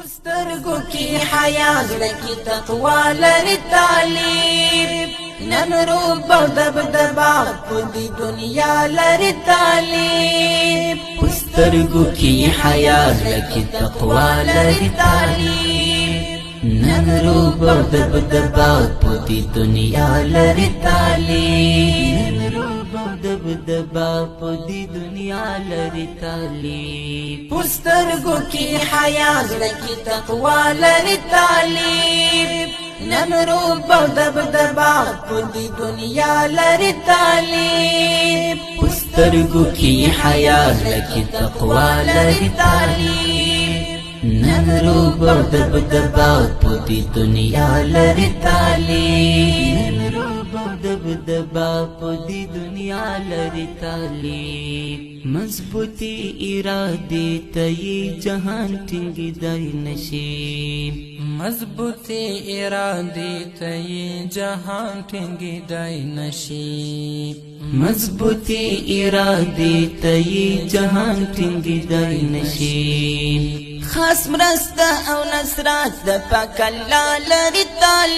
سترګو کې حیا زړه کې تقوا لري تعلیم نن روب او دبدبا په دې دنیا لري تعلیم سترګو کې حیا زړه کې تقوا لري تعلیم نن روب او دبدبا په دې دنیا لري تعلیم دبدبا په دې دنیا لري تعلیم سترګو کې حیا زړه کې تقوا لري تعلیم نن روب او دبدبا په دې دنیا لري تعلیم سترګو کې حیا زړه کې تقوا لري تعلیم نن روب او دبدبا په دې دنیا لري تعلیم دبدبا په دې دنیا لري تعلیم مضبوطی ارادې ته جهان ټینګیدای نشي مضبوطی ارادې ته جهان ټینګیدای نشي مضبوطی ارادې ته جهان ټینګیدای نشي خاص مرسته او نصرت د پاک الله لري تعلیم